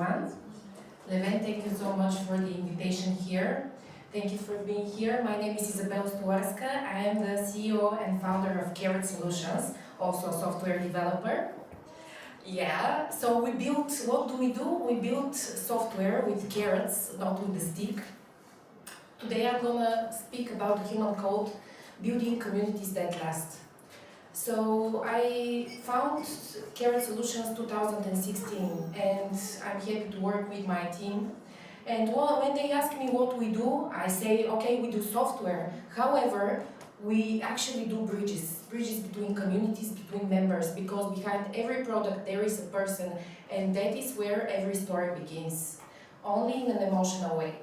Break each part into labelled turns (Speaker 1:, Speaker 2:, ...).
Speaker 1: Leven, thank you so much for the invitation here. Thank you for being here. My name is Izabel Stolarska. I am the CEO and founder of Carrot Solutions, also a software developer. Yeah, so we built, what do? We built software with carrots, not with the stick. Today I'm gonna speak about human code, building communities that last. So I found Carrot Solutions 2016 and I'm happy to work with my team. And when they ask me what we do, I say, okay, we do software. However, we actually do bridges between communities, between members, because behind every product there is a person, and that is where every story begins, only in an emotional way.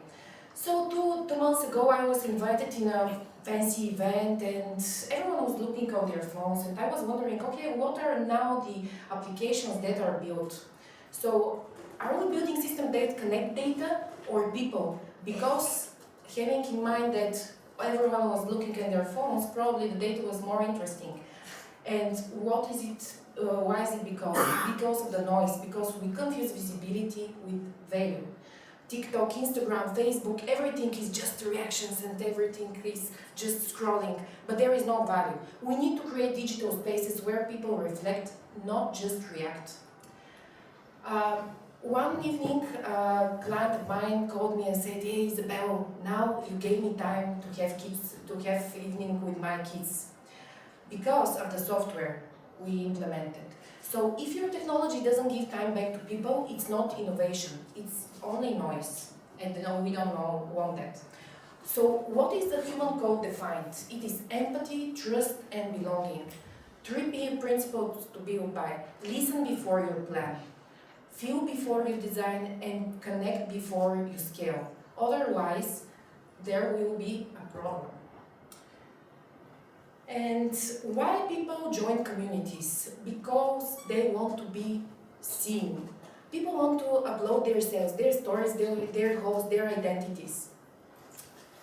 Speaker 1: So two months ago I was invited in a fancy event and everyone was looking on their phones, and I was wondering, okay, what are now the applications that are built? So are we building systems that connect data or people? Because having in mind that everyone was looking at their phones, probably the data was more interesting. And what is it? Why is it because? Because of the noise, because we confuse visibility with value. TikTok, Instagram, Facebook, everything is just reactions and everything is just scrolling, but there is no value. We need to create digital spaces where people reflect, not just react. One evening, a client of mine called me and said, "Hey Izabel, now you gave me time to have evening with my kids because of the software we implemented." So if your technology doesn't give time back to people, it's not innovation, it's only noise, and we don't want that. So what is the human code defined? It is empathy, trust, and belonging. 3 principles to build by: listen before you plan, feel before you design, and connect before you scale. Otherwise, there will be a problem. And why people join communities? Because they want to be seen. People want to upload themselves, their stories, their goals, their identities.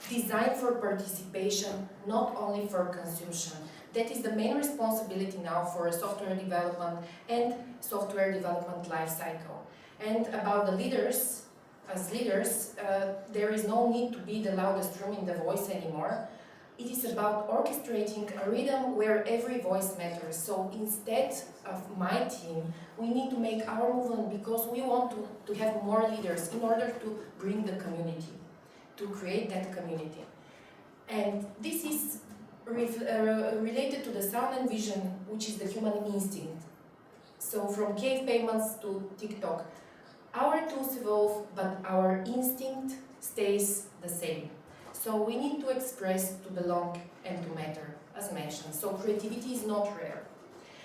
Speaker 1: Designed for participation, not only for consumption. That is the main responsibility now for software development and software development lifecycle. And about the leaders, as leaders, there is no need to be the loudest room in the voice anymore. It is about orchestrating a rhythm where every voice matters. So instead of my team, we need to make our movement because we want to have more leaders in order to bring the community, to create that community. And this is related to the sound and vision, which is the human instinct. So from cave payments to TikTok, our tools evolve, but our instinct stays the same. So we need to express, to belong, and to matter, as mentioned. So creativity is not rare.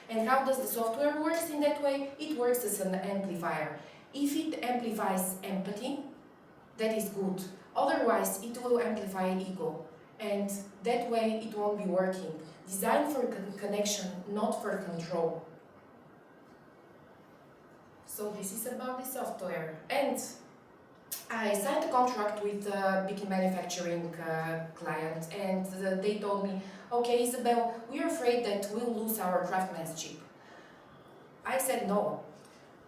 Speaker 1: And how does the software work in that way? It works as an amplifier. If it amplifies empathy, that is good. Otherwise, it will amplify ego. And that way, it won't be working. Designed for connection, not for control. So this is about the software. And I signed a contract with a big manufacturing client, and they told me, okay, Izabel, we're afraid that we'll lose our craftsmanship. I said, no,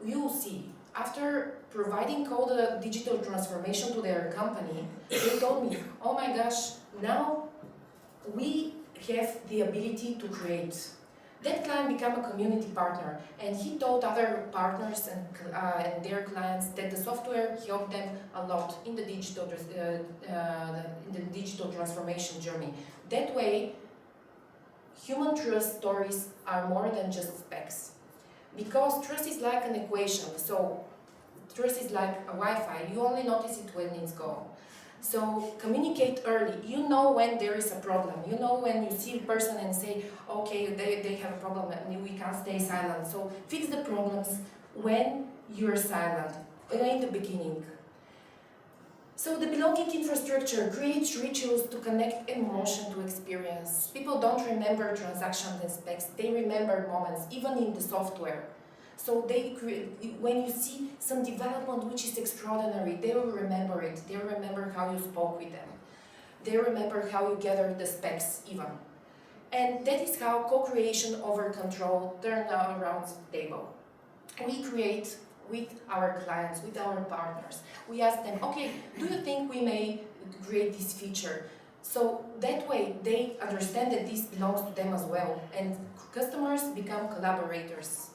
Speaker 1: you will see. After providing code digital transformation to their company, they told me, oh my gosh, now we have the ability to create. That client became a community partner, and he told other partners and their clients that the software helped them a lot in the digital transformation journey. That way, human trust stories are more than just specs. Because trust is like an equation, so trust is like a Wi-Fi, you only notice it when it's gone. So communicate early. You know when there is a problem. You know when you see a person and say, okay, they have a problem and we can't stay silent. So fix the problems when you're silent, in the beginning. So the belonging infrastructure creates rituals to connect emotion to experience. People don't remember transactions and specs, they remember moments, even in the software. So when you see some development which is extraordinary, they will remember it. They will remember how you spoke with them. They remember how you gathered the specs even. And that is how co-creation over control turns around the table. We create with our clients, with our partners. We ask them, okay, do you think we may create this feature? So that way they understand that this belongs to them as well, and customers become collaborators.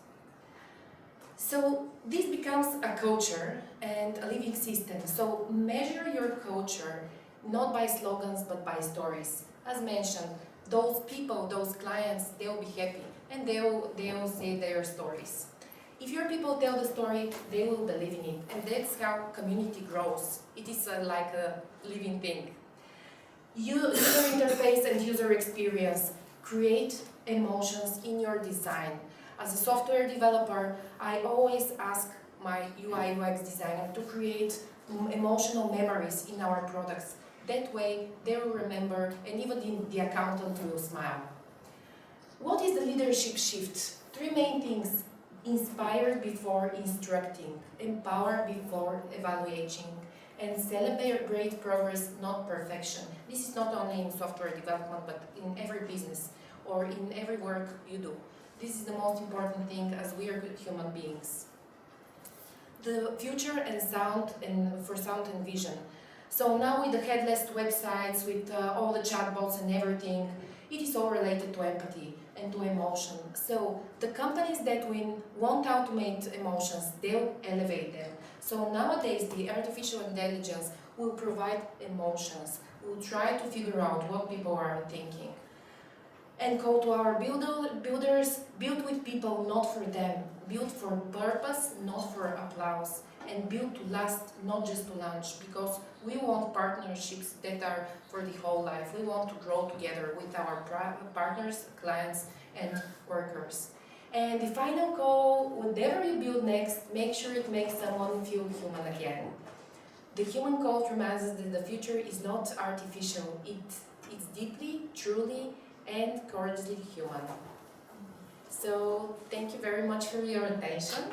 Speaker 1: So this becomes a culture and a living system. So measure your culture not by slogans but by stories. As mentioned, those people, those clients, they'll be happy and they'll say their stories. If your people tell the story, they will believe in it, and that's how community grows. It is like a living thing. User interface and user experience create emotions in your design. As a software developer, I always ask my UI UX designer to create emotional memories in our products. That way they will remember, and even the accountant will smile. What is the leadership shift? Three main things: inspire before instructing, empower before evaluating, and celebrate progress, not perfection. This is not only in software development, but in every business or in every work you do. This is the most important thing, as we are good human beings. The future and for sound and vision. So now with the headless websites, with all the chatbots and everything, it is all related to empathy and to emotion. So the companies that won't automate emotions, they'll elevate them. So nowadays the artificial intelligence will provide emotions, will try to figure out what people are thinking. And call to our builders, build with people, not for them. Build for purpose, not for applause. And build to last, not just to launch, because we want partnerships that are for the whole life. We want to grow together with our partners, clients, and workers. And the final call, whatever you build next, make sure it makes someone feel human again. The human code reminds us that the future is not artificial. It's deeply, truly, and courageously human. So thank you very much for your attention.